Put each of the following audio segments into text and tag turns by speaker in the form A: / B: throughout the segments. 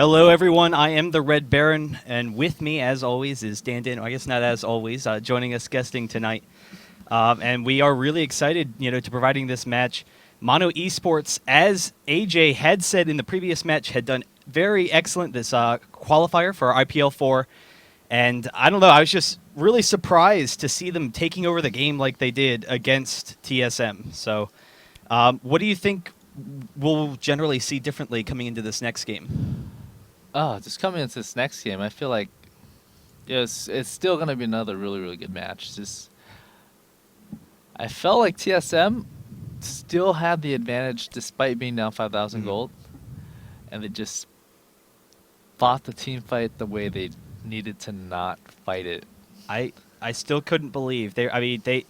A: Hello, everyone. I am the Red Baron, and with me, as always, is Dan. I guess not as always, joining us guesting tonight. And we are really excited, to providing this match. Mono eSports, as AJ had said in the previous match, had done very excellent this qualifier for our IPL 4. And I don't know, I was just really surprised to see them taking over the game like they did against TSM. So what do you think we'll generally see differently coming into this next game?
B: Oh, just coming into this next game, I feel like it's still going to be another really, really good match. I felt like TSM still had the advantage despite being down 5,000 gold, and they just fought the team fight the way they needed to not fight it.
A: I still couldn't believe they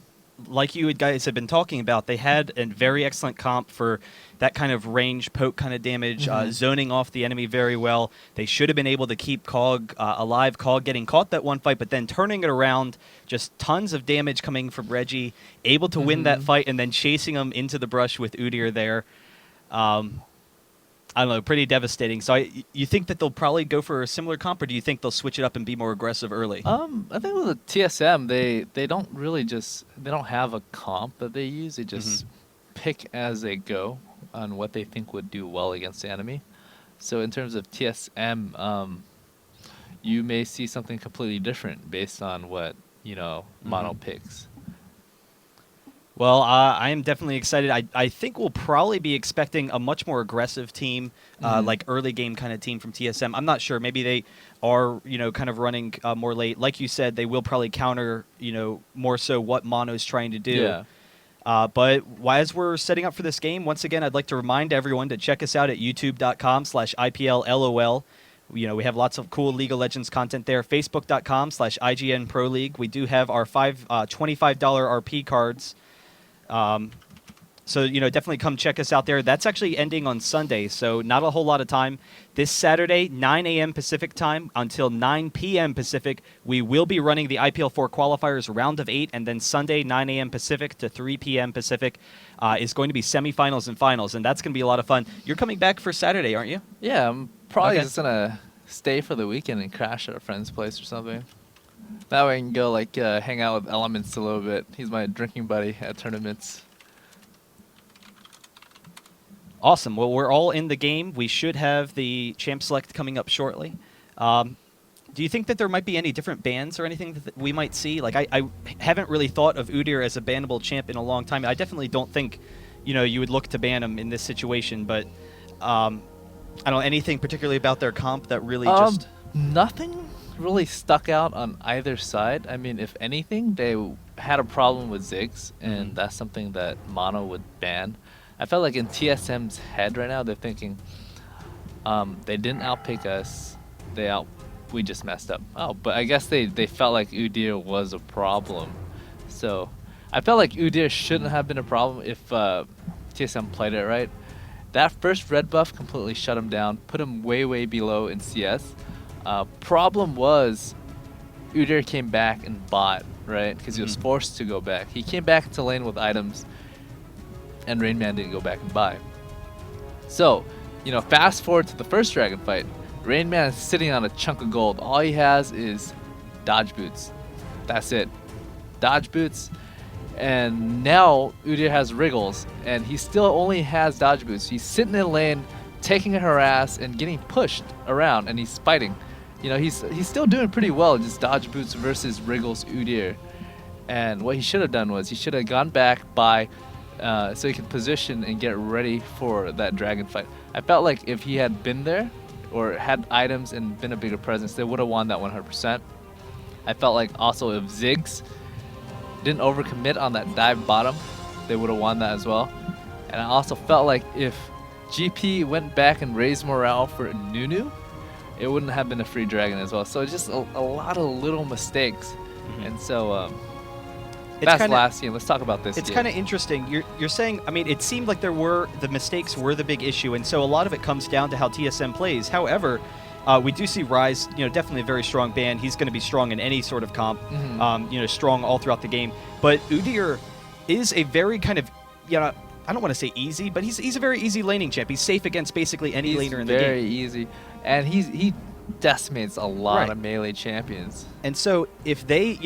A: like you guys have been talking about, they had a very excellent comp for that kind of range poke kind of damage, zoning off the enemy very well. They should have been able to keep Cog alive, Cog getting caught that one fight, but then turning it around, just tons of damage coming from Reggie, able to win that fight, and then chasing him into the brush with Udyr there. I don't know, pretty devastating. So you think that they'll probably go for a similar comp, or do you think they'll switch it up and be more aggressive early?
B: I think with the TSM, they don't really they don't have a comp that they use. They just pick as they go on what they think would do well against the enemy. So in terms of TSM, you may see something completely different based on what Mono picks.
A: Well, I am definitely excited. I think we'll probably be expecting a much more aggressive team, like early game kind of team from TSM. I'm not sure. Maybe they are, kind of running more late. Like you said, they will probably counter, more so what Mono's trying to do.
B: Yeah.
A: But as we're setting up for this game, once again, I'd like to remind everyone to check us out at youtube.com/IPLLOL. We have lots of cool League of Legends content there. Facebook.com/IGN Pro League. We do have our $25 RP cards. So, definitely come check us out there. That's actually ending on Sunday, so not a whole lot of time. This Saturday, 9 a.m. Pacific time until 9 p.m. Pacific, we will be running the IPL 4 qualifiers round of 8, and then Sunday, 9 a.m. Pacific to 3 p.m. Pacific is going to be semifinals and finals, and that's going to be a lot of fun. You're coming back for Saturday, aren't you?
B: Yeah, I'm probably just going to stay for the weekend and crash at a friend's place or something. That way I can go hang out with Elements a little bit. He's my drinking buddy at tournaments.
A: Awesome. Well, we're all in the game. We should have the champ select coming up shortly. Do you think that there might be any different bans or anything that we might see? Like, I haven't really thought of Udyr as a bannable champ in a long time. I definitely don't think, you would look to ban him in this situation. But I don't know, anything particularly about their comp that really just...
B: Nothing really stuck out on either side. I mean, if anything, they had a problem with Ziggs, and that's something that Mono would ban. I felt like in TSM's head right now, they're thinking, they didn't outpick us. We just messed up. Oh, but I guess they felt like Udyr was a problem. So I felt like Udyr shouldn't have been a problem if TSM played it right. That first red buff completely shut him down, put him way, way below in CS. Problem was, Udyr came back and bought, right? Because he was forced to go back. He came back into lane with items, and Rain Man didn't go back and buy. So, fast forward to the first dragon fight. Rain Man is sitting on a chunk of gold. All he has is dodge boots. That's it. Dodge boots. And now Udyr has wriggles, and he still only has dodge boots. He's sitting in lane, taking a harass, and getting pushed around, and he's fighting. He's still doing pretty well, just dodge boots versus wriggles Udyr. And what he should have done was he should have gone back so he could position and get ready for that dragon fight. I felt like if he had been there or had items and been a bigger presence, they would have won that 100%. I felt like also if Ziggs didn't overcommit on that dive bottom, they would have won that as well. And I also felt like if GP went back and raised morale for Nunu, it wouldn't have been a free dragon as well. So just a lot of little mistakes. And so that's last game. Let's talk about this.
A: It's kind of interesting. You're saying, I mean, it seemed like the mistakes were the big issue, and so a lot of it comes down to how TSM plays. However, we do see Rise, definitely a very strong ban. He's going to be strong in any sort of comp, strong all throughout the game. But Udyr is a very kind of, I don't want to say easy, but he's a very easy laning champ. He's safe against basically any laner in the game.
B: Very easy. and he decimates a lot
A: Right.
B: of melee champions.
A: And so if they,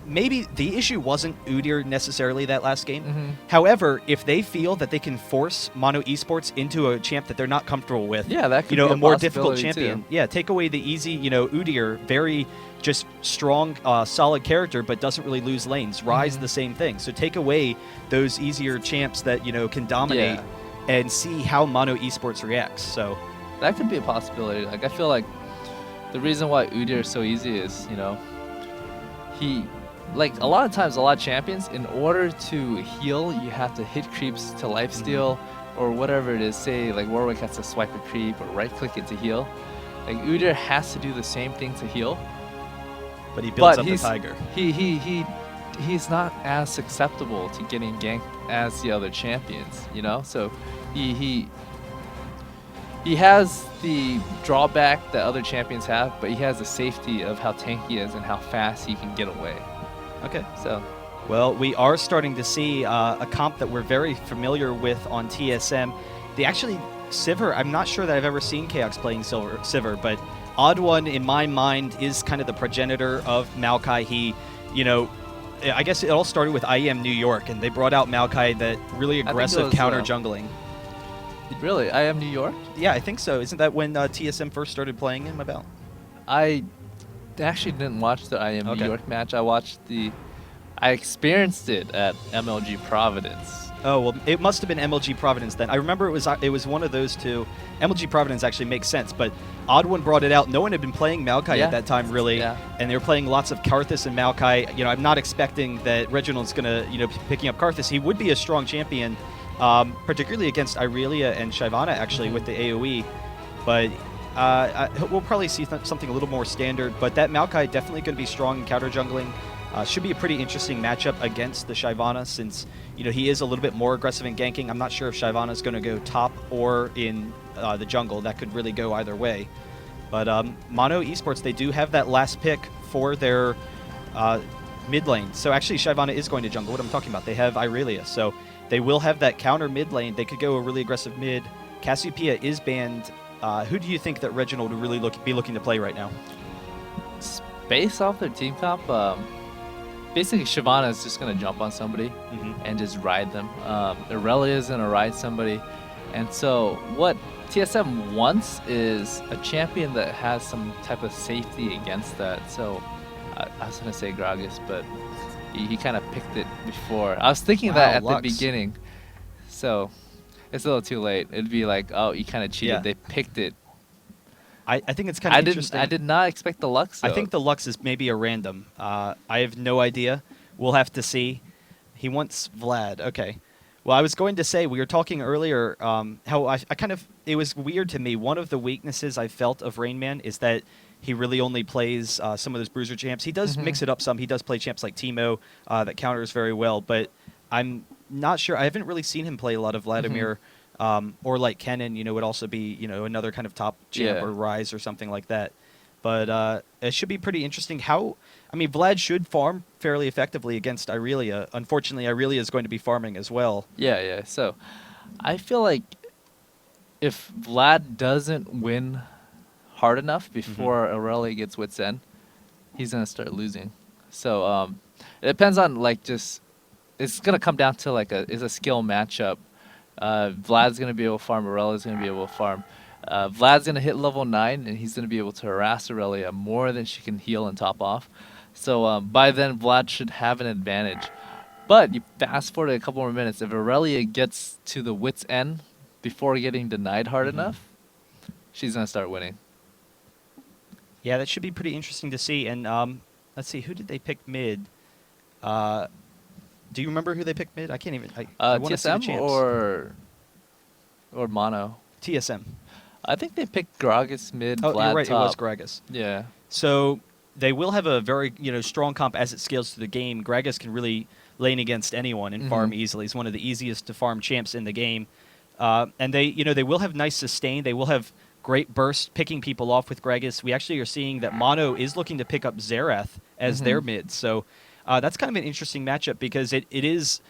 A: maybe the issue wasn't Udyr necessarily that last game.
B: Mm-hmm.
A: However, if they feel that they can force Mono Esports into a champ that they're not comfortable with,
B: Yeah, that could be
A: a
B: a
A: more difficult
B: possibility,
A: champion,
B: too.
A: yeah, take away the easy, Udyr, very just strong, solid character, but doesn't really lose lanes. Rise
B: Mhm.
A: the same thing. So take away those easier champs that can dominate,
B: Yeah.
A: and see how Mono Esports reacts. So
B: That could be a possibility. Like, I feel like the reason why Udyr is so easy is, he, like, a lot of times, a lot of champions, in order to heal, you have to hit creeps to lifesteal or whatever it is. Say, like, Warwick has to swipe a creep or right-click it to heal. Like, Udyr has to do the same thing to heal.
A: but he builds
B: But
A: up the tiger.
B: he's not as susceptible to getting ganked as the other champions, So he has the drawback that other champions have, but he has the safety of how tanky he is and how fast he can get away.
A: Okay.
B: So
A: Well, we are starting to see a comp that we're very familiar with on TSM. Sivir, I'm not sure that I've ever seen Chaos playing Sivir, but Odd One, in my mind, is kind of the progenitor of Maokai. He, I guess it all started with IEM New York, and they brought out Maokai, that really
B: it
A: aggressive
B: was,
A: counter jungling.
B: really, I am New York.
A: Yeah, I think so. Isn't that when TSM first started playing him about?
B: I actually didn't watch the I am
A: Okay.
B: New York match. I experienced it at MLG Providence.
A: Oh, well, it must have been MLG Providence then. I remember it was one of those two. MLG Providence actually makes sense, but Odd One brought it out. No one had been playing Maokai
B: Yeah.
A: at that time, really,
B: Yeah.
A: and they were playing lots of Karthus and Maokai. I'm not expecting that Reginald's going to, be picking up Karthus. He would be a strong champion, particularly against Irelia and Shyvana, actually, with the AoE. But we'll probably see something a little more standard. But that Maokai definitely going to be strong in counter jungling. Should be a pretty interesting matchup against the Shyvana, since he is a little bit more aggressive in ganking. I'm not sure if Shyvana is going to go top or in the jungle. That could really go either way. But Mono Esports, they do have that last pick for their mid lane. So actually, Shyvana is going to jungle. What I'm talking about, they have Irelia, so they will have that counter mid lane. They could go a really aggressive mid. Cassiopeia is banned. Who do you think that Reginald would really be looking to play right now?
B: Based off their team comp, basically Shyvana is just gonna jump on somebody and just ride them. Irelia is gonna ride somebody, and so what TSM wants is a champion that has some type of safety against that. So I was gonna say Gragas, but he kind of picked it before. I was thinking that at
A: Lux.
B: the beginning, so it's a little too late. It'd be like, oh, you kind of cheated.
A: Yeah.
B: They picked it.
A: I think it's kind of interesting.
B: I did not expect the Lux.
A: I think the Lux is maybe a random. I have no idea. We'll have to see. He wants Vlad. Okay. Well, I was going to say, we were talking earlier how I kind of, it was weird to me. One of the weaknesses I felt of Rain Man is that he really only plays some of those bruiser champs. He does mix it up some. He does play champs like Teemo that counters very well, but I'm not sure. I haven't really seen him play a lot of Vladimir. Or like Kennen, would also be, another kind of top champ,
B: Yeah.
A: or Rise or something like that. But it should be pretty interesting. Vlad should farm fairly effectively against Irelia. Unfortunately, Irelia is going to be farming as well.
B: Yeah. So I feel like if Vlad doesn't win hard enough before Aurelia gets Wits End, he's gonna start losing. So it depends on it's gonna come down to it's a skill matchup. Vlad's gonna be able to farm. Aurelia's gonna be able to farm. Vlad's gonna hit level 9, and he's gonna be able to harass Aurelia more than she can heal and top off. So by then, Vlad should have an advantage. But you fast forward a couple more minutes. If Aurelia gets to the wit's end before getting denied hard enough, she's gonna start winning.
A: Yeah, that should be pretty interesting to see. And let's see, who did they pick mid? Do you remember who they picked mid? I can't even. I wanna see the
B: TSM
A: champs.
B: or Mono.
A: TSM.
B: I think they picked Gragas mid.
A: Oh,
B: Vlad
A: you're right.
B: top.
A: It was Gragas.
B: Yeah.
A: So they will have a very strong comp as it scales through the game. Gragas can really lane against anyone and farm easily. He's one of the easiest to farm champs in the game. And they will have nice sustain. They will have great burst picking people off with Gragas. We actually are seeing that Mono is looking to pick up Xerath as their mid. So that's kind of an interesting matchup because it is.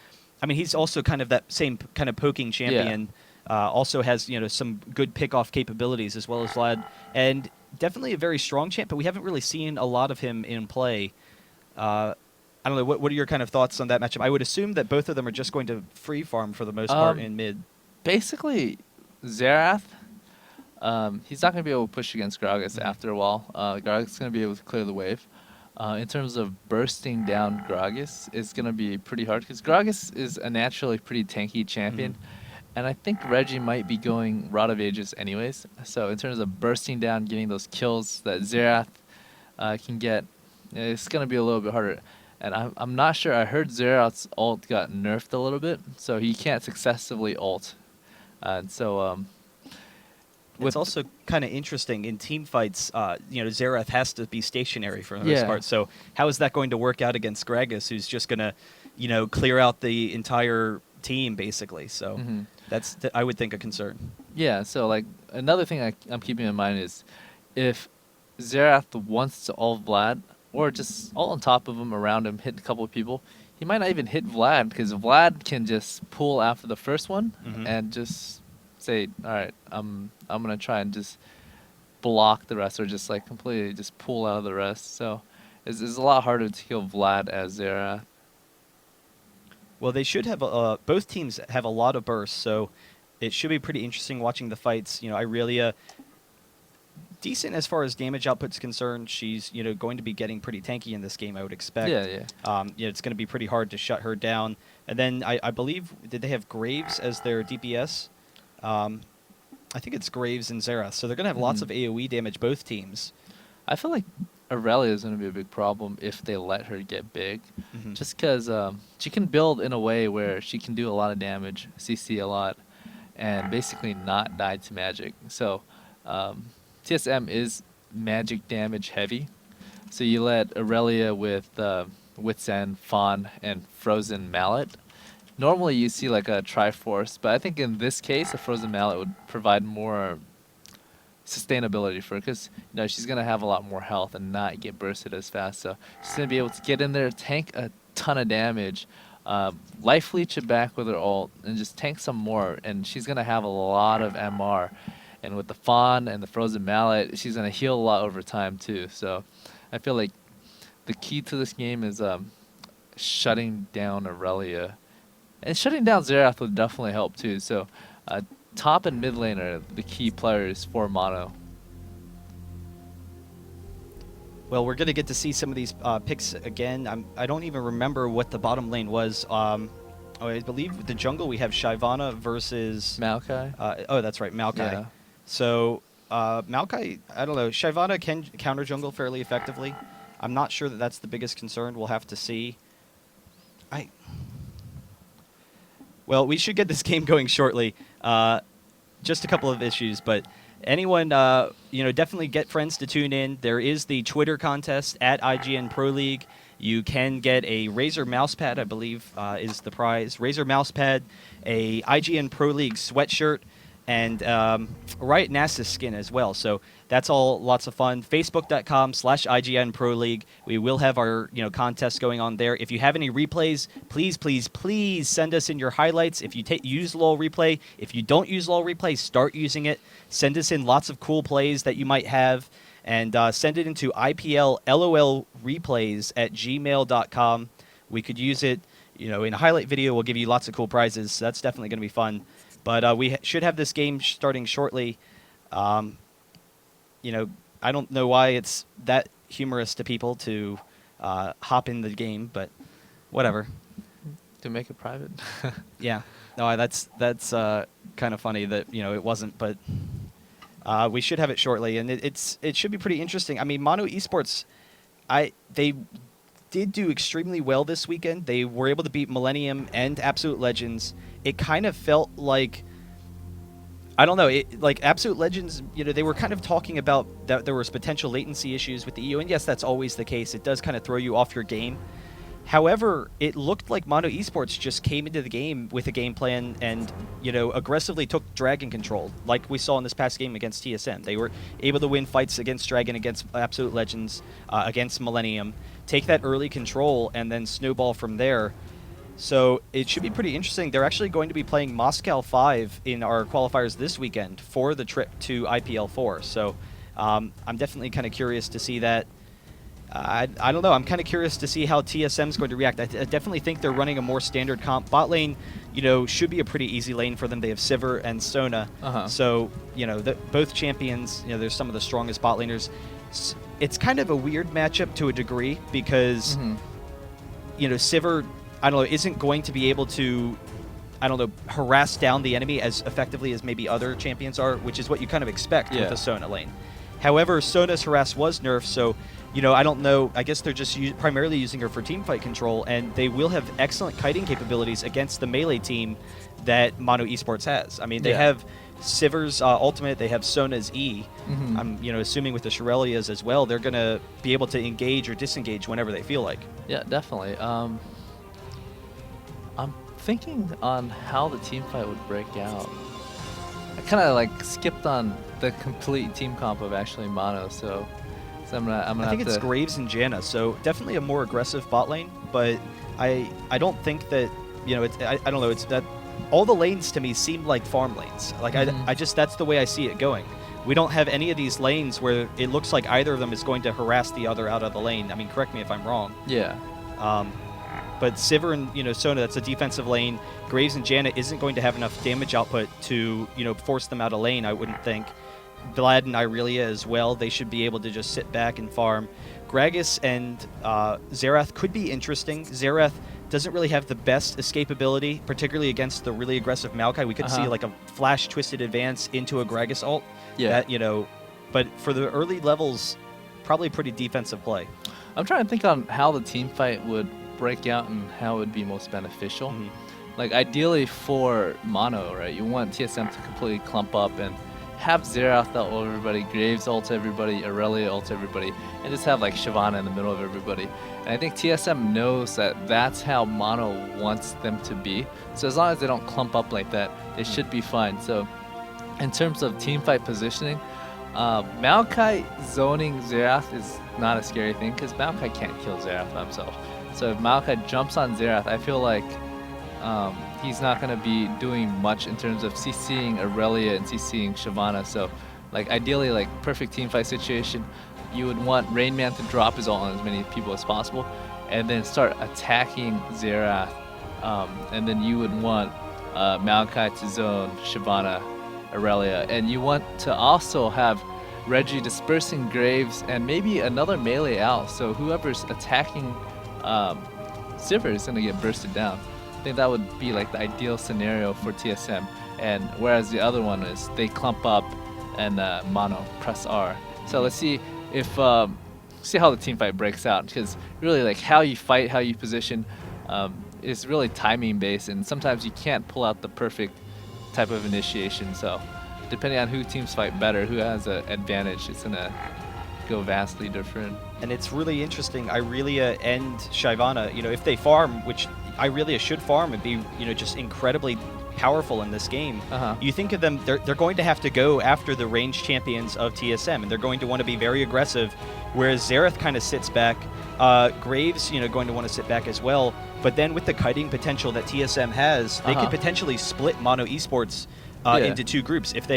A: I mean, he's also kind of that same kind of poking champion. Also has some good pickoff capabilities as well as Vlad, and definitely a very strong champ. But we haven't really seen a lot of him in play. I don't know. What are your kind of thoughts on that matchup? I would assume that both of them are just going to free farm for the most part in mid.
B: Basically, Xerath, he's not going to be able to push against Gragas after a while. Gragas is going to be able to clear the wave. In terms of bursting down Gragas, it's going to be pretty hard because Gragas is a naturally pretty tanky champion. And I think Reggie might be going Rod of Ages anyways. So in terms of bursting down, getting those kills that Xerath can get, it's going to be a little bit harder. And I'm not sure. I heard Xerath's ult got nerfed a little bit, so he can't successively ult. And so
A: it's also kind of interesting in team fights. Xerath has to be stationary for the most part. So how is that going to work out against Gragas, who's just going to clear out the entire team basically? So that's I would think a concern. Yeah.
B: So like another thing I'm keeping in mind is if Xerath wants to ult Vlad, or just all on top of him, around him, hit a couple of people, he might not even hit Vlad because Vlad can just pull after the first one and just say, all right, I'm gonna try and just block the rest, or just like completely just pull out of the rest. So it's a lot harder to kill Vlad as Xerath.
A: Well, they should have both teams have a lot of bursts, so it should be pretty interesting watching the fights. Irelia, decent as far as damage output's concerned. She's going to be getting pretty tanky in this game, I would expect. It's going to be pretty hard to shut her down. And then I believe, did they have Graves as their DPS? I think it's Graves and Xerath, so they're going to have lots of AoE damage, both teams.
B: I feel like Aurelia is going to be a big problem if they let her get big, just because she can build in a way where she can do a lot of damage, CC a lot, and basically not die to magic. So TSM is magic damage heavy, so you let Aurelia with Wits End, Fawn, and Frozen Mallet. Normally you see like a Triforce, but I think in this case a Frozen Mallet would provide more sustainability for her, because she's going to have a lot more health and not get bursted as fast. So she's going to be able to get in there, tank a ton of damage, life leech it back with her ult, and just tank some more, and she's going to have a lot of MR. And with the Fawn and the Frozen Mallet, she's going to heal a lot over time too. So I feel like the key to this game is shutting down Aurelia. And shutting down Xerath would definitely help too. So top and mid lane are the key players for Mono.
A: Well, we're going to get to see some of these picks again. I don't even remember what the bottom lane was. I believe with the jungle we have Shyvana versus
B: Maokai.
A: Oh, that's right, Maokai.
B: Yeah.
A: So Maokai, I don't know. Shyvana can counter jungle fairly effectively. I'm not sure that that's the biggest concern. We'll have to see. Well, we should get this game going shortly. Just a couple of issues, but anyone, definitely get friends to tune in. There is the Twitter contest at IGN Pro League. You can get a Razer mousepad, I believe, is the prize. Razer mousepad, a IGN Pro League sweatshirt, and Riot Nasus skin as well. So that's all lots of fun. Facebook.com/IGN Pro League. We will have our contest going on there. If you have any replays, please send us in your highlights. If you use LOL replay, if you don't use LOL replay, start using it. Send us in lots of cool plays that you might have, and send it into IPL LOL replays at gmail.com. We could use it, in a highlight video. We'll give you lots of cool prizes. So that's definitely going to be fun. But we should have this game starting shortly. I don't know why it's that humorous to people to hop in the game, but whatever.
B: To make it private.
A: Yeah. No, that's kind of funny that it wasn't, but we should have it shortly, and it should be pretty interesting. I mean, Mono eSports, they did do extremely well this weekend. They were able to beat Millennium and Absolute Legends. It kind of felt like, I don't know, like Absolute Legends, they were kind of talking about that there was potential latency issues with the EU, and yes, that's always the case. It does kind of throw you off your game. However, it looked like Mono eSports just came into the game with a game plan and, aggressively took Dragon control, like we saw in this past game against TSM. They were able to win fights against Dragon, against Absolute Legends, against Millennium, take that early control, and then snowball from there. So it should be pretty interesting. They're actually going to be playing Moscow 5 in our qualifiers this weekend for the trip to IPL 4. So I'm definitely kind of curious to see that. I don't know. I'm kind of curious to see how TSM is going to react. I definitely think they're running a more standard comp. Bot lane, should be a pretty easy lane for them. They have Sivir and Sona. So, both champions, they're some of the strongest bot laners. It's kind of a weird matchup to a degree because, Sivir, I don't know, isn't going to be able to, harass down the enemy as effectively as maybe other champions are, which is what you kind of expect with a Sona lane. However, Sona's harass was nerfed, so, I don't know. I guess they're just primarily using her for teamfight control, and they will have excellent kiting capabilities against the melee team that Mono Esports has. I mean, they have Sivir's ultimate, they have Sona's E. I'm, assuming with the Shirelias as well, they're going to be able to engage or disengage whenever they feel like.
B: Yeah, definitely. I'm thinking on how the team fight would break out. I kind of skipped on the complete team comp of actually Mono, so I'm gonna
A: I think it's Graves and Janna, so definitely a more aggressive bot lane, but I don't think that, I don't know, it's that all the lanes to me seem like farm lanes. Like I just, that's the way I see it going. We don't have any of these lanes where it looks like either of them is going to harass the other out of the lane. I mean, correct me if I'm wrong.
B: Yeah.
A: But Sivir and Sona, that's a defensive lane. Graves and Janna isn't going to have enough damage output to force them out of lane, I wouldn't think. Vlad and Irelia as well, they should be able to just sit back and farm. Gragas and Xerath could be interesting. Xerath doesn't really have the best escapability, particularly against the really aggressive Maokai. We could see like a flash twisted advance into a Gragas ult.
B: Yeah.
A: That, but for the early levels, probably pretty defensive play.
B: I'm trying to think on how the team fight would break out and how it would be most beneficial. Like ideally for Mono, right? You want TSM to completely clump up and have Xerath ult everybody, Graves ult everybody, Irelia ult everybody, and just have Shyvana in the middle of everybody. And I think TSM knows that that's how Mono wants them to be. So as long as they don't clump up like that, they should be fine. So in terms of teamfight positioning, Maokai zoning Xerath is not a scary thing because Maokai can't kill Xerath by himself. So if Maokai jumps on Xerath, I feel like he's not going to be doing much in terms of CCing Irelia and CCing Shyvana. So ideally, perfect teamfight situation, you would want Rain Man to drop his ult on as many people as possible and then start attacking Xerath. And then you would want Maokai to zone Shyvana, Irelia. And you want to also have Reggie dispersing Graves and maybe another melee out. So whoever's attacking Sivir is going to get bursted down. I think that would be the ideal scenario for TSM. And whereas the other one is they clump up and Mono press R. So let's see if see how the team fight breaks out, because really how you fight, how you position is really timing based, and sometimes you can't pull out the perfect type of initiation. So depending on who teams fight better, who has an advantage, it's gonna go vastly different.
A: And it's really interesting. Irelia and Shyvana, if they farm, which Irelia should farm and be, just incredibly powerful in this game. You think of them, they're going to have to go after the ranged champions of TSM, and they're going to want to be very aggressive, whereas Xerath kind of sits back. Graves, going to want to sit back as well. But then with the kiting potential that TSM has, they could potentially split Mono Esports into two groups if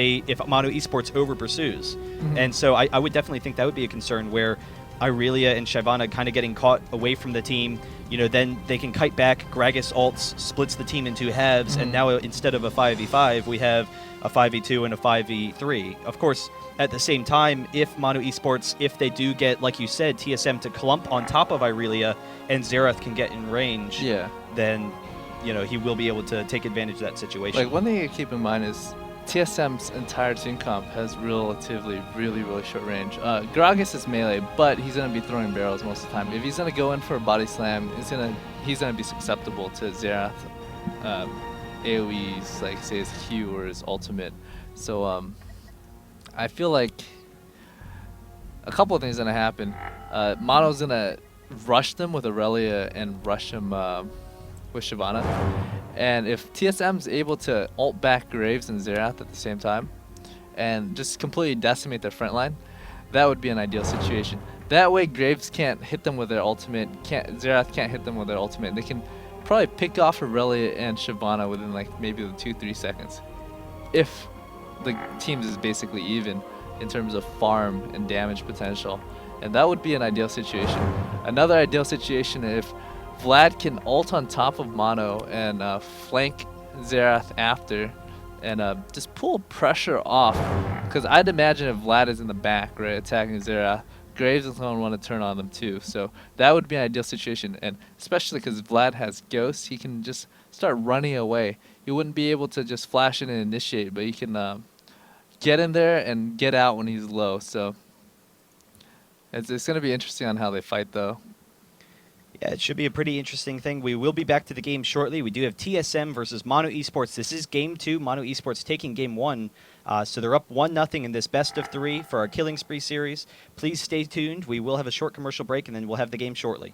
A: Mono Esports over pursues. And so I would definitely think that would be a concern where Irelia and Shyvana kind of getting caught away from the team. Then they can kite back. Gragas ults, splits the team in two halves, and now instead of a 5v5, we have a 5v2 and a 5v3. Of course, at the same time, if Mono Esports, if they do get, like you said, TSM to clump on top of Irelia and Xerath can get in range, then he will be able to take advantage of that situation.
B: One thing to keep in mind is TSM's entire team comp has relatively really short range. Gragas is melee, but he's going to be throwing barrels most of the time. If he's going to go in for a body slam, he's going to be susceptible to Xerath AoEs, say his Q or his ultimate. So I feel like a couple of things are going to happen. Mono's going to rush them with Irelia and rush him with Shyvana. And if TSM's able to ult back Graves and Xerath at the same time and just completely decimate their front line, that would be an ideal situation. That way Graves can't hit them with their ultimate, Xerath can't hit them with their ultimate. They can probably pick off Aurelia and Shyvana within like maybe the 2-3 seconds. If the teams is basically even in terms of farm and damage potential. And that would be an ideal situation. Another ideal situation if Vlad can ult on top of Mono and flank Xerath after and just pull pressure off. Because I'd imagine if Vlad is in the back, right, attacking Xerath, Graves is going to want to turn on them too. So that would be an ideal situation. And especially because Vlad has Ghosts, he can just start running away. You wouldn't be able to just flash in and initiate, but you can get in there and get out when he's low. So it's going to be interesting on how they fight, though.
A: Yeah, it should be a pretty interesting thing. We will be back to the game shortly. We do have TSM versus Mono eSports. This is game 2. Mono eSports taking game 1. So they're up 1-0 in this best of 3 for our Killing Spree series. Please stay tuned. We will have a short commercial break, and then we'll have the game shortly.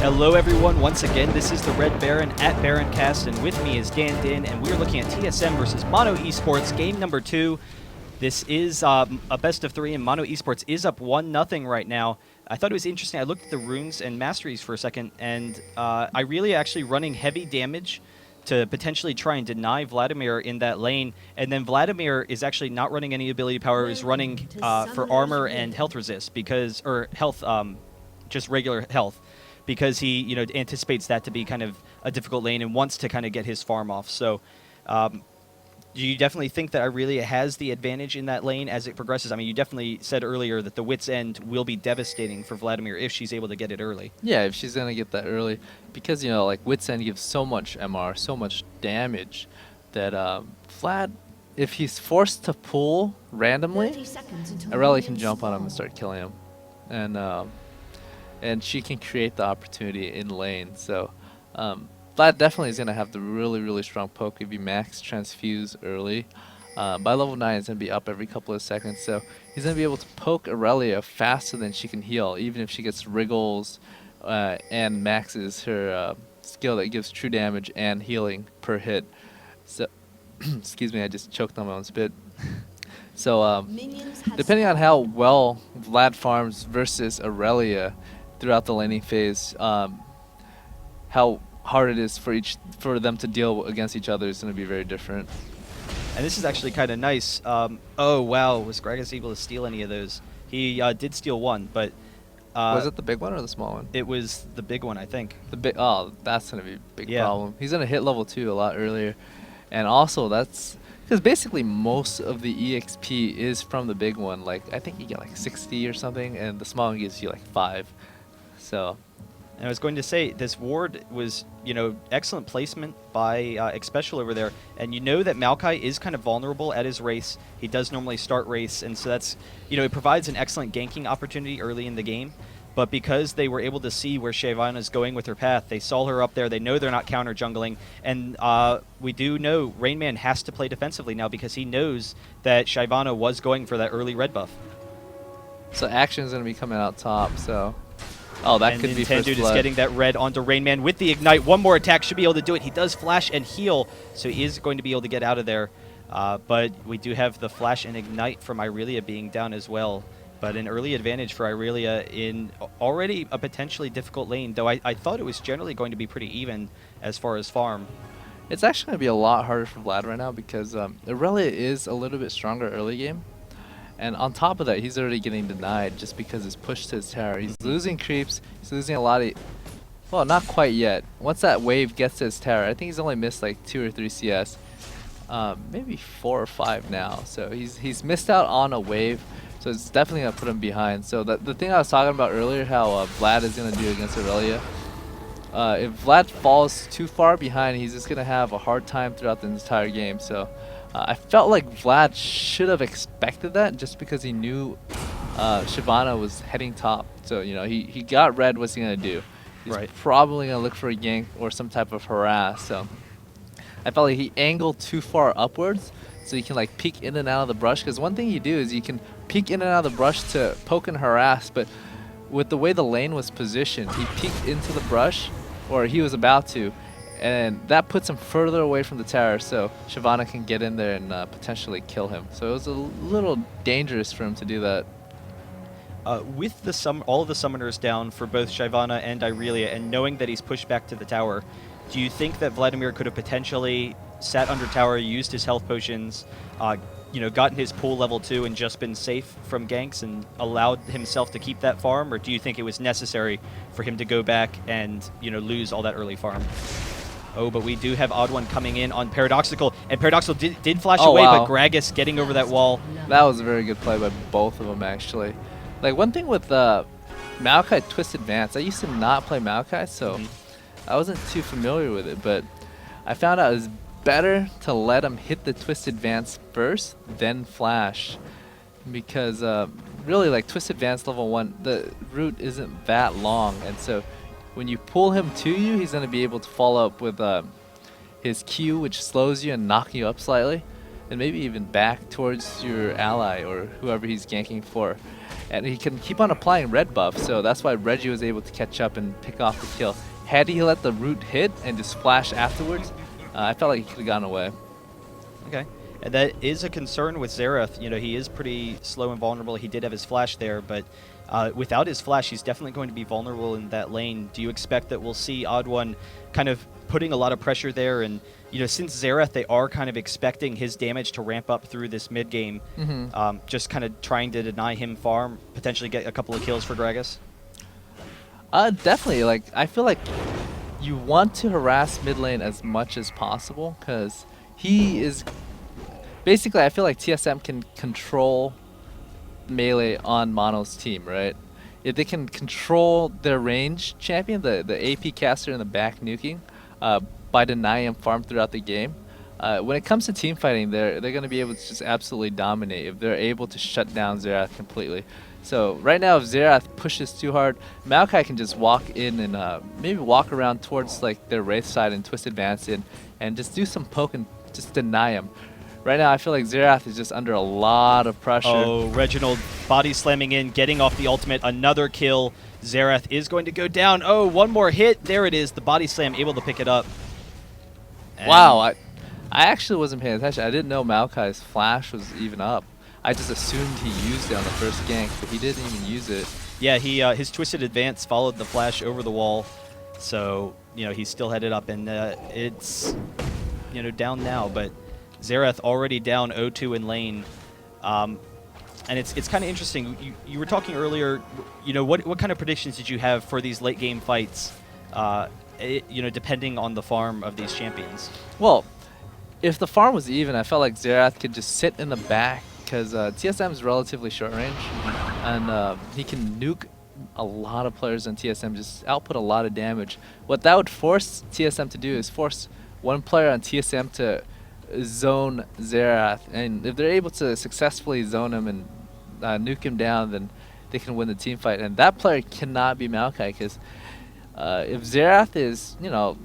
A: Hello everyone, once again, this is the Red Baron at BaronCast, and with me is Dan Din, and we are looking at TSM versus Mono eSports, game number 2. This is a best of 3, and Mono eSports is up 1-0 right now. I thought it was interesting, I looked at the runes and masteries for a second, and I really actually running heavy damage to potentially try and deny Vladimir in that lane, and then Vladimir is actually not running any ability power, is running for armor and health resist, because, or health, just regular health. Because he, you know, anticipates that to be kind of a difficult lane and wants to kind of get his farm off. So, do you definitely think that Irelia has the advantage in that lane as it progresses? I mean, you definitely said earlier that the Wit's End will be devastating for Vladimir if she's able to get it early.
B: Yeah, if she's gonna get that early, because you know, like Wit's End gives so much MR, so much damage, that Vlad, if he's forced to pull randomly, Irelia can jump on him and start killing him, and she can create the opportunity in lane. So Vlad definitely is going to have the really, really strong poke if you max transfuse early. By level 9, it's going to be up every couple of seconds. So he's going to be able to poke Aurelia faster than she can heal, even if she gets wriggles and maxes her skill that gives true damage and healing per hit. So, excuse me, I just choked on my own spit. So depending on how well Vlad farms versus Aurelia throughout the laning phase, how hard it is for them to deal against each other is going to be very different.
A: And this is actually kind of nice. Oh wow, was Gragas able to steal any of those? He did steal one, but
B: was it the big one or the small one?
A: It was the big one, I think.
B: The big. Oh, that's going to be a big problem. He's going to hit level 2 a lot earlier, and also that's because basically most of the EXP is from the big one. Like I think you get like 60 or something, and the small one gives you like 5. So,
A: and I was going to say, this ward was, you know, excellent placement by Xpecial over there. And you know that Maokai is kind of vulnerable at his race. He does normally start race, and so that's, you know, it provides an excellent ganking opportunity early in the game. But because they were able to see where Shyvana is going with her path, they saw her up there. They know they're not counter jungling, and we do know Rainman has to play defensively now because he knows that Shyvana was going for that early red buff.
B: So Action's going to be coming out top, so... Oh, that
A: and
B: could be first
A: blood.
B: blood.
A: Is getting that red onto Rainman with the Ignite. One more attack should be able to do it. He does flash and heal, so he is going to be able to get out of there. But we do have the flash and Ignite from Irelia being down as well. But an early advantage for Irelia in already a potentially difficult lane, though I thought it was generally going to be pretty even as far as farm.
B: It's actually going to be a lot harder for Vlad right now because Irelia is a little bit stronger early game. And on top of that, he's already getting denied just because it's pushed to his tower. He's losing creeps. He's losing a lot of... Well, not quite yet. Once that wave gets to his tower, I think he's only missed like 2 or 3 CS. Maybe 4 or 5 now. So he's missed out on a wave. So it's definitely going to put him behind. So the thing I was talking about earlier, how Vlad is going to do against Aurelia. If Vlad falls too far behind, he's just going to have a hard time throughout the entire game. So... I felt like Vlad should have expected that just because he knew Shyvana was heading top. So, you know, he got red, what's he going to do? He's probably going to look for a gank or some type of harass. So I felt like he angled too far upwards so he can like peek in and out of the brush. Because one thing you do is you can peek in and out of the brush to poke and harass. But with the way the lane was positioned, he peeked into the brush, or he was about to, and that puts him further away from the tower, so Shyvana can get in there and potentially kill him. So it was a little dangerous for him to do that.
A: With all of the summoners down for both Shyvana and Irelia, and knowing that he's pushed back to the tower, do you think that Vladimir could have potentially sat under tower, used his health potions, gotten his pool level 2 and just been safe from ganks and allowed himself to keep that farm? Or do you think it was necessary for him to go back and lose all that early farm? Oh, but we do have Odd One coming in on Paradoxical, and Paradoxical did flash away,
B: wow.
A: but Gragas getting over that wall.
B: That was a very good play by both of them, actually. Like, one thing with Maokai Twist Advance, I used to not play Maokai, so I wasn't too familiar with it, but I found out it was better to let him hit the Twist Advance first, then flash. Because really, like, Twist Advance level 1, the route isn't that long, and so when you pull him to you, he's going to be able to follow up with his Q, which slows you and knock you up slightly, and maybe even back towards your ally or whoever he's ganking for. And he can keep on applying red buff, so that's why Reggie was able to catch up and pick off the kill. Had he let the root hit and just flash afterwards, I felt like he could have gotten away.
A: Okay. And that is a concern with Xerath. He is pretty slow and vulnerable. He did have his flash there, but without his flash, he's definitely going to be vulnerable in that lane. Do you expect that we'll see Odd One kind of putting a lot of pressure there? And since Xerath, they are kind of expecting his damage to ramp up through this mid game, just kind of trying to deny him farm, potentially get a couple of kills for Gragas.
B: Definitely. Like, I feel like you want to harass mid lane as much as possible, because he is basically, I feel like TSM can control melee on Mono's team, right? If they can control their range champion, the AP caster in the back nuking, by denying him farm throughout the game, when it comes to team fighting, they're going to be able to just absolutely dominate if they're able to shut down Xerath completely. So right now, if Xerath pushes too hard, Maokai can just walk in and maybe walk around towards like their Wraith side and Twist Advance in, and just do some poke and just deny him. Right now, I feel like Xerath is just under a lot of pressure.
A: Oh, Reginald body slamming in, getting off the ultimate, another kill. Xerath is going to go down. Oh, one more hit. There it is. The body slam, able to pick it up. And
B: wow, I actually wasn't paying attention. I didn't know Maokai's flash was even up. I just assumed he used it on the first gank, but he didn't even use it.
A: Yeah, his Twisted Advance followed the flash over the wall, so he still had it up, and it's down now. But Xerath already down 0-2 in lane, and it's kind of interesting. You were talking earlier. What kind of predictions did you have for these late game fights? Depending on the farm of these champions.
B: Well, if the farm was even, I felt like Xerath could just sit in the back, because TSM is relatively short range, and he can nuke a lot of players on TSM, just output a lot of damage. What that would force TSM to do is force one player on TSM to zone Xerath, and if they're able to successfully zone him and nuke him down, then they can win the team fight. And that player cannot be Maokai, because if Xerath is,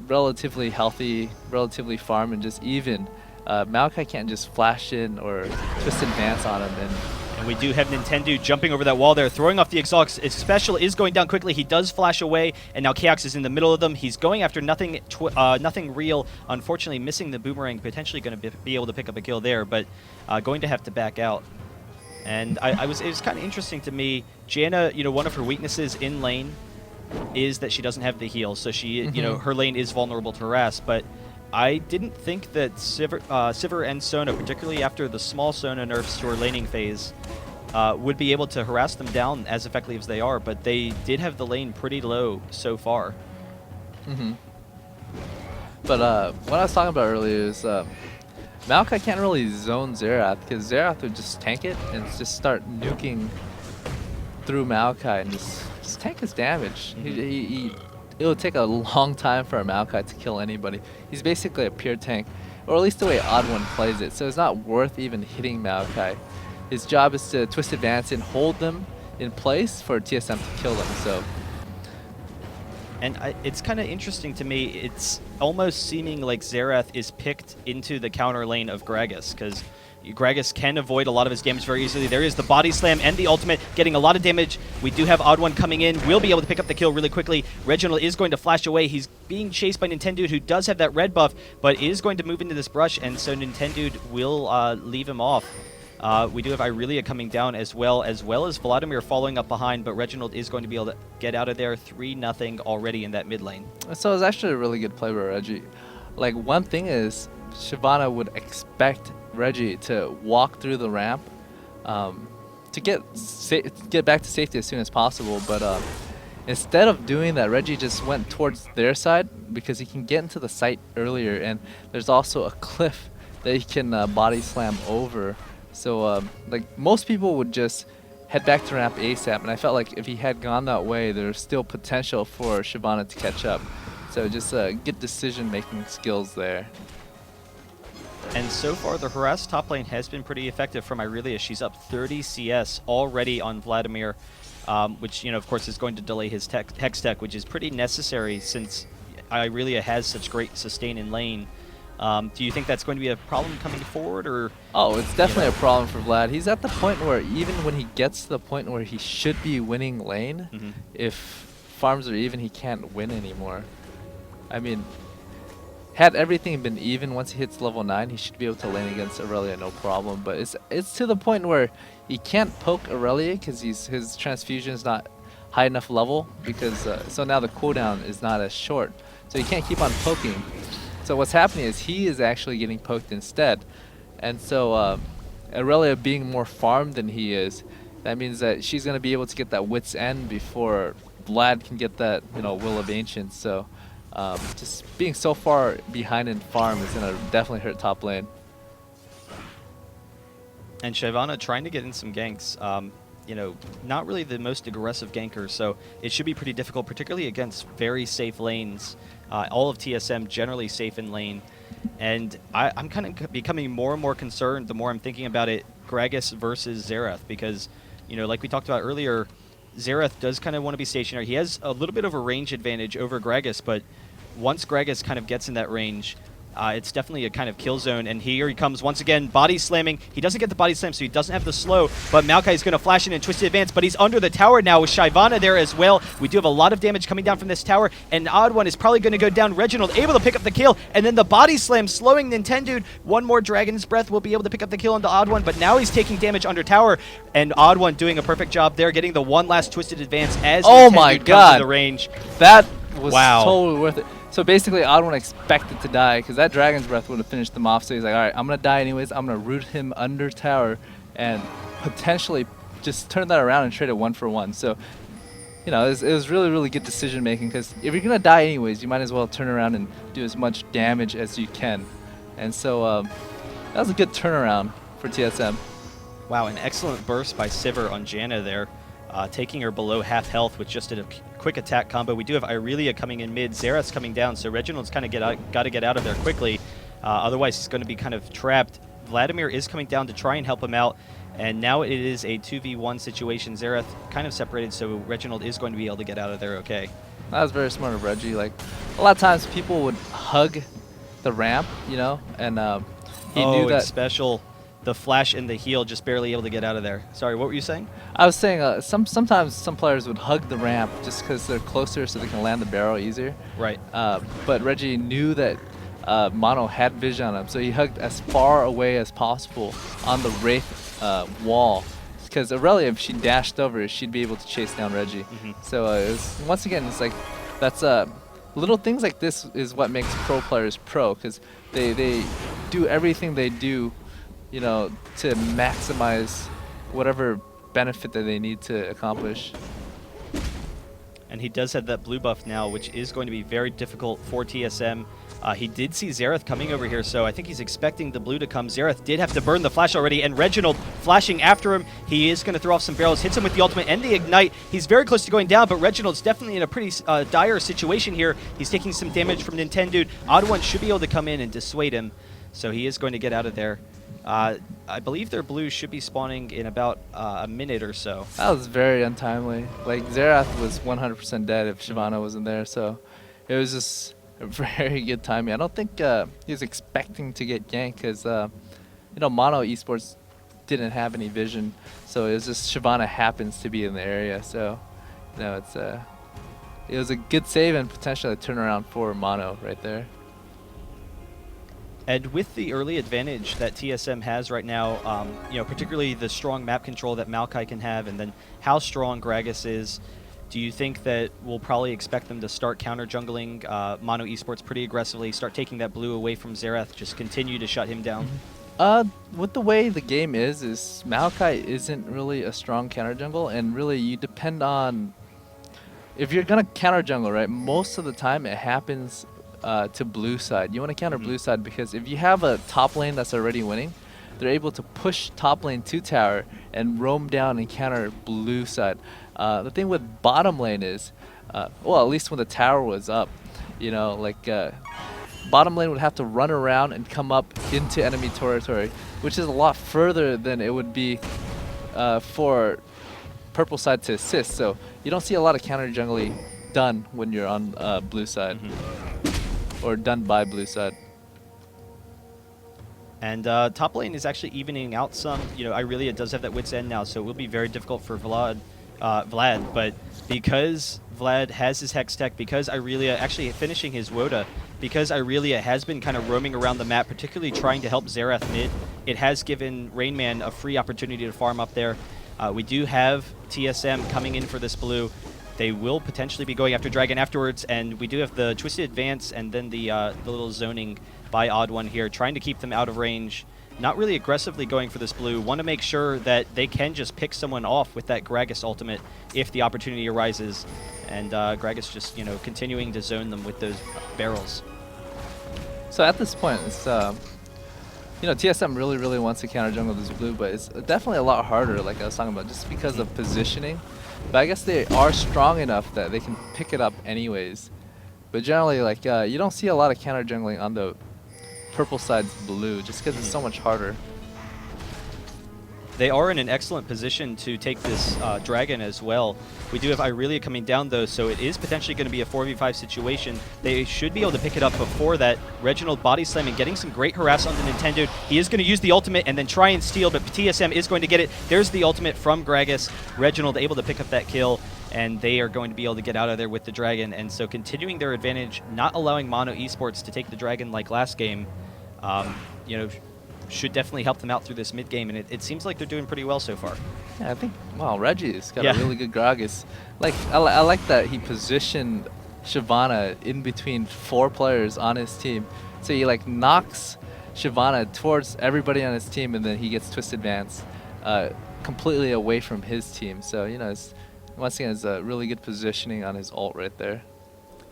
B: relatively healthy, relatively farm, and just even, Maokai can't just flash in or Twist Advance on him.
A: And we do have Nintendo jumping over that wall there, throwing off the exhaust. His special is going down quickly. He does flash away, and now Chaos is in the middle of them. He's going after nothing real. Unfortunately, missing the boomerang, potentially going to be able to pick up a kill there, but going to have to back out. And it was kind of interesting to me. Janna, one of her weaknesses in lane is that she doesn't have the heal, so she, her lane is vulnerable to harass. But I didn't think that Sivir and Sona, particularly after the small Sona nerfs to her laning phase, would be able to harass them down as effectively as they are. But they did have the lane pretty low so far.
B: But what I was talking about earlier is Maokai can't really zone Xerath, because Xerath would just tank it and just start nuking through Maokai and just tank his damage. It would take a long time for a Maokai to kill anybody. He's basically a pure tank, or at least the way Odd One plays it, so it's not worth even hitting Maokai. His job is to Twist Advance and hold them in place for TSM to kill them. So,
A: and it's kind of interesting to me. It's almost seeming like Xerath is picked into the counter lane of Gragas, because Gragas can avoid a lot of his damage very easily. There is the body slam and the ultimate, getting a lot of damage. We do have Odd One coming in. Will be able to pick up the kill really quickly. Reginald is going to flash away. He's being chased by Nintendo, who does have that red buff, but is going to move into this brush, and so Nintendo will leave him off. We do have Irelia coming down as well as Vladimir following up behind, but Reginald is going to be able to get out of there. 3-0 already in that mid lane.
B: So it was actually a really good play by Reggie. Like, one thing is, Shyvana would expect Reggie to walk through the ramp to get back to safety as soon as possible, but instead of doing that, Reggie just went towards their side because he can get into the site earlier, and there's also a cliff that he can body slam over. So like, most people would just head back to ramp ASAP, and I felt like if he had gone that way, there's still potential for Shyvana to catch up. So just good decision-making skills there.
A: And so far, the harass top lane has been pretty effective from Irelia. She's up 30 CS already on Vladimir, which, of course, is going to delay his Hex Tech, which is pretty necessary since Irelia has such great sustain in lane. Do you think that's going to be a problem coming forward, or?
B: Oh, it's definitely a problem for Vlad. He's at the point where even when he gets to the point where he should be winning lane, if farms are even, he can't win anymore. I mean, had everything been even once he hits level 9, he should be able to lane against Irelia no problem. But it's to the point where he can't poke Irelia because his transfusion is not high enough level, because so now the cooldown is not as short. So he can't keep on poking. So what's happening is he is actually getting poked instead. And so Irelia being more farmed than he is, that means that she's going to be able to get that wit's end before Vlad can get that, Will of Ancients. So just being so far behind in farm is going to definitely hurt top lane.
A: And Shyvana trying to get in some ganks. Not really the most aggressive ganker, so it should be pretty difficult, particularly against very safe lanes. All of TSM generally safe in lane. And I'm kind of becoming more and more concerned the more I'm thinking about it, Gragas versus Xerath, because, like we talked about earlier, Xerath does kind of want to be stationary. He has a little bit of a range advantage over Gragas, but once Gragas kind of gets in that range, it's definitely a kind of kill zone, and here he comes once again, body slamming. He doesn't get the body slam, so he doesn't have the slow, but Maokai is going to flash in and twisted advance, but he's under the tower now with Shyvana there as well. We do have a lot of damage coming down from this tower, and Odd One is probably going to go down. Reginald able to pick up the kill, and then the body slam slowing Nintendo. One more Dragon's Breath will be able to pick up the kill on the Odd One, but now he's taking damage under tower, and Odd One doing a perfect job there, getting the one last twisted advance as Nintendo comes to the range.
B: That was totally worth it. So basically, Odd One expected to die because that Dragon's Breath would have finished them off. So he's like, all right, I'm going to die anyways. I'm going to root him under tower and potentially just turn that around and trade it 1-for-1. So, it was really, really good decision making, because if you're going to die anyways, you might as well turn around and do as much damage as you can. And so that was a good turnaround for TSM.
A: Wow, an excellent burst by Sivir on Janna there. Taking her below half health with just a quick attack combo. We do have Irelia coming in mid, Xerath's coming down, so Reginald's kind of got to get out of there quickly. Otherwise, he's going to be kind of trapped. Vladimir is coming down to try and help him out, and now it is a 2v1 situation. Xerath kind of separated, so Reginald is going to be able to get out of there okay.
B: That was very smart of Reggie. Like, a lot of times people would hug the ramp, and he knew that.
A: Special. The flash and the heal, just barely able to get out of there. Sorry, what were you saying?
B: I was saying sometimes some players would hug the ramp just because they're closer so they can land the barrel easier.
A: Right.
B: But Reggie knew that Mono had vision on him, so he hugged as far away as possible on the Wraith wall. Because Irelia, if she dashed over, she'd be able to chase down Reggie. So once again, it's like, that's little things like this is what makes pro players pro, because they do everything they do to maximize whatever benefit that they need to accomplish.
A: And he does have that blue buff now, which is going to be very difficult for TSM. He did see Xerath coming over here, so I think he's expecting the blue to come. Xerath did have to burn the flash already, and Reginald flashing after him. He is going to throw off some barrels, hits him with the ultimate and the ignite. He's very close to going down, but Reginald's definitely in a pretty dire situation here. He's taking some damage from Nintendo. Odd One should be able to come in and dissuade him, so he is going to get out of there. I believe their blue should be spawning in about a minute or so.
B: That was very untimely. Like, Xerath was 100% dead if Shyvana wasn't there, so it was just a very good timing. I don't think he was expecting to get ganked, because Mono eSports didn't have any vision, so it was just Shyvana happens to be in the area. So, it was a good save and potentially a turnaround for Mono right there.
A: And with the early advantage that TSM has right now, particularly the strong map control that Maokai can have, and then how strong Gragas is, do you think that we'll probably expect them to start counter jungling Mono eSports pretty aggressively, start taking that blue away from Xerath, just continue to shut him down?
B: With the way the game is Maokai isn't really a strong counter jungle, and really you depend on, if you're gonna counter jungle, right? Most of the time it happens to blue side. You want to counter blue side because if you have a top lane that's already winning, they're able to push top lane to tower and roam down and counter blue side. The thing with bottom lane is, well, at least when the tower was up, bottom lane would have to run around and come up into enemy territory, which is a lot further than it would be for purple side to assist. So you don't see a lot of counter jungling done when you're on blue side. Or done by blue side.
A: And top lane is actually evening out some. Irelia does have that wit's end now, so it will be very difficult for Vlad. But because Vlad has his Hex Tech, because Irelia actually finishing his Woda, because Irelia has been kind of roaming around the map, particularly trying to help Xerath mid, it has given Rainman a free opportunity to farm up there. We do have TSM coming in for this blue. They will potentially be going after Dragon afterwards, and we do have the Twisted Advance and then the little zoning by Odd One here, trying to keep them out of range. Not really aggressively going for this blue. Want to make sure that they can just pick someone off with that Gragas ultimate if the opportunity arises. And Gragas just, continuing to zone them with those barrels.
B: So at this point, it's TSM really wants to counter jungle this blue, but it's definitely a lot harder, like I was talking about, just because of positioning. But I guess they are strong enough that they can pick it up anyways. But generally, you don't see a lot of counter jungling on the purple side's blue, just because it's so much harder.
A: They are in an excellent position to take this dragon as well. We do have Irelia coming down, though, so it is potentially going to be a 4v5 situation. They should be able to pick it up before that. Reginald body slamming, getting some great harass on the Nintendo. He is going to use the ultimate and then try and steal, but TSM is going to get it. There's the ultimate from Gragas. Reginald able to pick up that kill, and they are going to be able to get out of there with the dragon. And so continuing their advantage, not allowing Mono eSports to take the dragon like last game, should definitely help them out through this mid game, and it seems like they're doing pretty well so far.
B: Yeah, I think, wow, Reggie's got a really good Gragas. I like that he positioned Shyvana in between 4 players on his team. So he knocks Shyvana towards everybody on his team, and then he gets Twist Advance completely away from his team. So, once again, it's a really good positioning on his ult right there.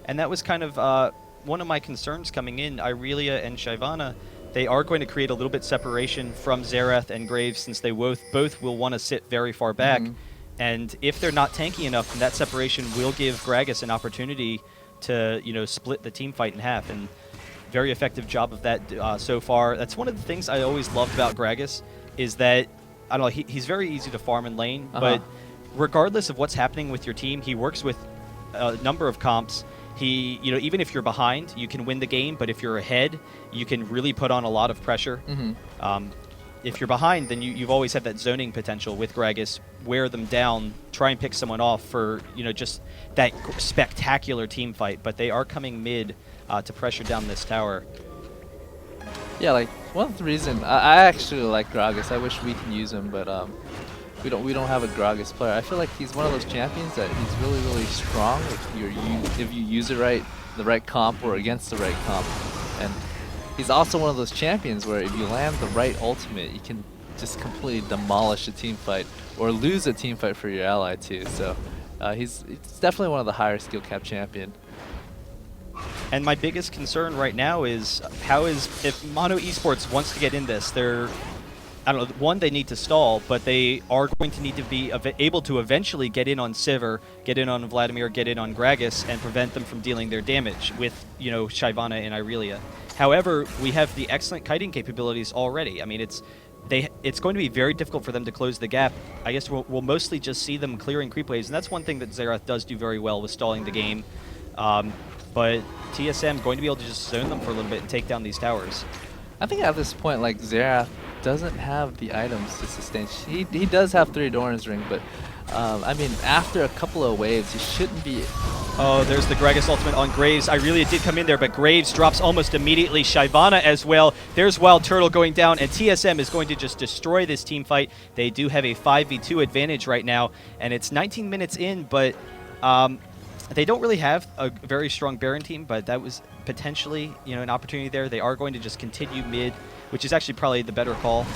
A: And that was kind of one of my concerns coming in. Irelia and Shyvana, they are going to create a little bit separation from Xerath and Graves, since they both will want to sit very far back. And if they're not tanky enough, then that separation will give Gragas an opportunity to, split the team fight in half. And very effective job of that so far. That's one of the things I always loved about Gragas, is that, I don't know, he's very easy to farm in lane, but regardless of what's happening with your team, he works with a number of comps. He, even if you're behind, you can win the game, but if you're ahead, you can really put on a lot of pressure. If you're behind, then you've always had that zoning potential with Gragas. Wear them down, try and pick someone off for, just that spectacular team fight. But they are coming mid to pressure down this tower.
B: Yeah, one of the reasons I actually like Gragas. I wish we can use him, but we don't have a Gragas player. I feel like he's one of those champions that he's really strong if you use it right, the right comp or against the right comp. And he's also one of those champions where if you land the right ultimate, you can just completely demolish a team fight or lose a team fight for your ally too. So it's definitely one of the higher skill cap champion.
A: And my biggest concern right now is if Mono eSports wants to get in this, I don't know, one, they need to stall, but they are going to need to be able to eventually get in on Sivir, get in on Vladimir, get in on Gragas, and prevent them from dealing their damage with, Shyvana and Irelia. However, we have the excellent kiting capabilities already. I mean, it's going to be very difficult for them to close the gap. I guess we'll mostly just see them clearing creep waves, and that's one thing that Xerath does do very well with stalling the game. But TSM is going to be able to just zone them for a little bit and take down these towers.
B: I think at this point, Xerath doesn't have the items to sustain. He does have 3 Doran's Ring, but I mean, after a couple of waves, he shouldn't be.
A: Oh, there's the Gragas ultimate on Graves. Irelia did come in there, but Graves drops almost immediately. Shyvana as well. There's Wild Turtle going down, and TSM is going to just destroy this team fight. They do have a 5v2 advantage right now, and it's 19 minutes in, but they don't really have a very strong Baron team, but that was potentially, an opportunity there. They are going to just continue mid, which is actually probably the better call.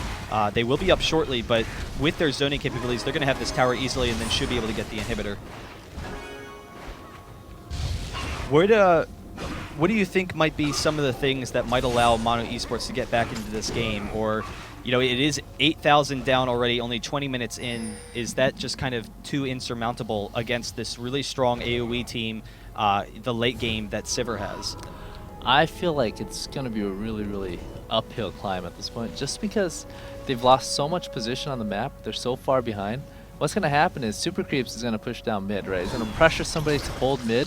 A: They will be up shortly, but with their zoning capabilities, they're going to have this tower easily and then should be able to get the inhibitor. What do you think might be some of the things that might allow Mono Esports to get back into this game? Or, it is 8,000 down already, only 20 minutes in. Is that just kind of too insurmountable against this really strong AoE team, the late game that Sivir has?
B: I feel like it's going to be a really, really uphill climb at this point, just because they've lost so much position on the map. They're so far behind. What's going to happen is Super Creeps is going to push down mid, right? He's going to pressure somebody to hold mid.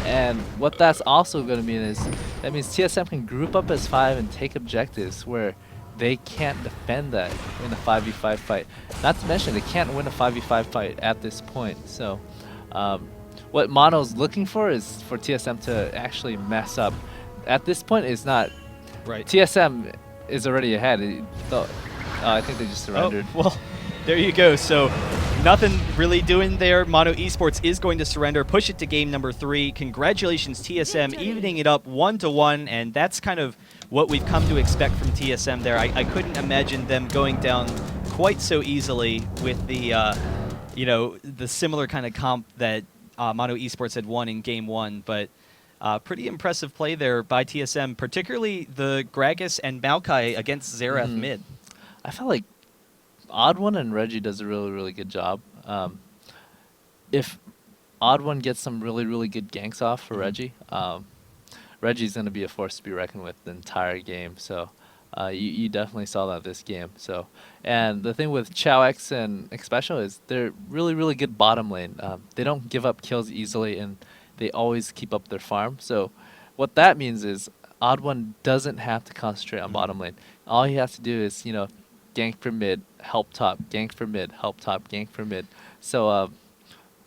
B: And what that's also going to mean is, that means TSM can group up as 5 and take objectives where they can't defend that in a 5v5 fight. Not to mention, they can't win a 5v5 fight at this point. So what Mono's looking for is for TSM to actually mess up. At this point, it's not.
A: Right.
B: TSM is already ahead. I think they just surrendered.
A: Oh, well, there you go. So nothing really doing there. Mono Esports is going to surrender, push it to game number 3. Congratulations, TSM, evening it up 1-1, and that's kind of what we've come to expect from TSM there. I couldn't imagine them going down quite so easily with the, the similar kind of comp that Mono Esports had won in game 1, but pretty impressive play there by TSM, particularly the Gragas and Maokai against Xerath mid.
B: I felt like Odd One and Reggie does a really, really good job. If Odd One gets some really, really good ganks off for Reggie, Reggie's going to be a force to be reckoned with the entire game. So you definitely saw that this game. So, and the thing with Chow-X and Xpecial is they're really, really good bottom lane. They don't give up kills easily, and they always keep up their farm. So what that means is Odd One doesn't have to concentrate on bottom lane. All he has to do is, gank for mid, help top, gank for mid, help top, gank for mid. So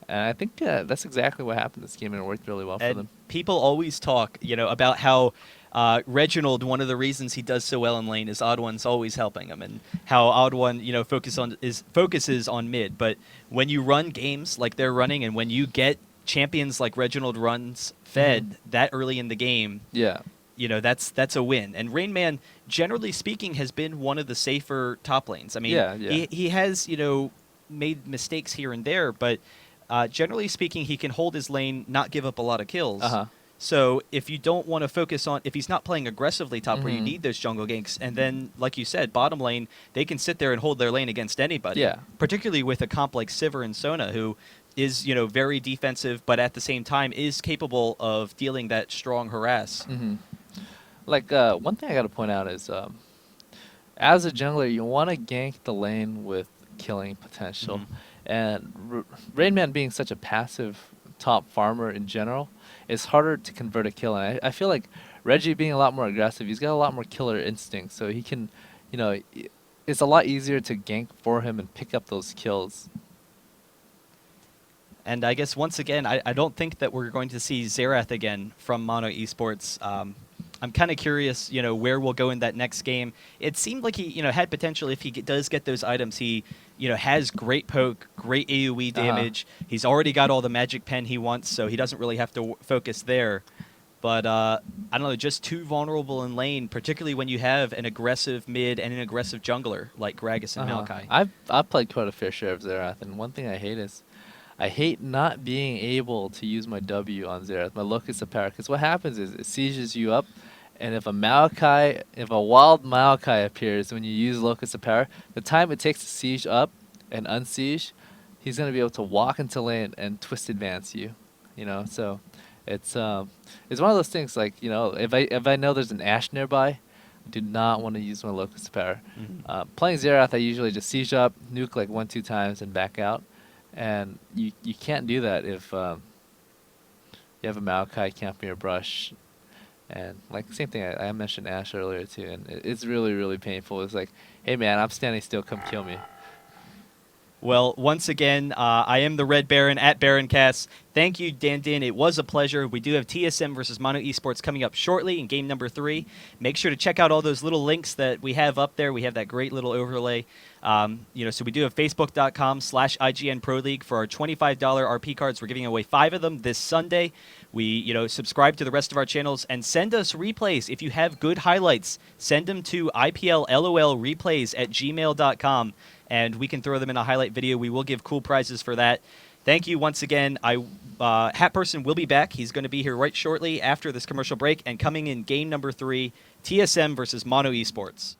B: and I think that's exactly what happened this game, and it worked really well for them.
A: People always talk, about how Reginald, one of the reasons he does so well in lane is Odd One's always helping him, and how Odd One, focuses on mid. But when you run games like they're running, and when you get champions like Reginald runs fed that early in the game, that's a win. And Rain Man, generally speaking, has been one of the safer top lanes. I mean, he has, made mistakes here and there, but generally speaking, he can hold his lane, not give up a lot of kills. So if you don't want to focus on, if he's not playing aggressively top where you need those jungle ganks, and then, like you said, bottom lane, they can sit there and hold their lane against anybody.
B: Yeah.
A: Particularly with a comp like Sivir and Sona, who is, very defensive, but at the same time is capable of dealing that strong harass.
B: Like, one thing I got to point out is, as a jungler, you want to gank the lane with killing potential. And Rain Man being such a passive top farmer in general, it's harder to convert a kill. And I feel like Reggie being a lot more aggressive, he's got a lot more killer instincts, so he can, it's a lot easier to gank for him and pick up those kills.
A: And I guess, once again, I don't think that we're going to see Xerath again from Mono Esports. I'm kind of curious, where we'll go in that next game. It seemed like he, had potential if he does get those items. He, has great poke, great AoE damage. He's already got all the magic pen he wants, so he doesn't really have to focus there. But, I don't know, just too vulnerable in lane, particularly when you have an aggressive mid and an aggressive jungler like Gragas and Maokai.
B: I've played quite a fair share of Xerath, and one thing I hate is I hate not being able to use my W on Xerath, my Locus of Power, because what happens is it sieges you up, and if a wild Maokai appears when you use Locus of Power, the time it takes to siege up and unsiege, he's going to be able to walk into lane and twist advance you, so it's one of those things, like, if I know there's an Ashe nearby, I do not want to use my Locus of Power. Playing Xerath, I usually just siege up, nuke like 1-2 times, and back out. And you can't do that if you have a Maokai camping your brush. And like same thing, I mentioned Ash earlier too, and it's really really painful. It's like, hey man, I'm standing still, come kill me.
A: Well, once again, I am the Red Baron at Baroncast. Thank you, Dan Din. It was a pleasure. We do have TSM versus Mono Esports coming up shortly in game number 3. Make sure to check out all those little links that we have up there. We have that great little overlay. So we do have facebook.com/IGN Pro League for our $25 RP cards. We're giving away 5 of them this Sunday. We, subscribe to the rest of our channels and send us replays. If you have good highlights, send them to iplolreplays@gmail.com. And we can throw them in a highlight video. We will give cool prizes for that. Thank you once again. Hat Person will be back. He's going to be here right shortly after this commercial break. And coming in game number 3, TSM versus Mono Esports.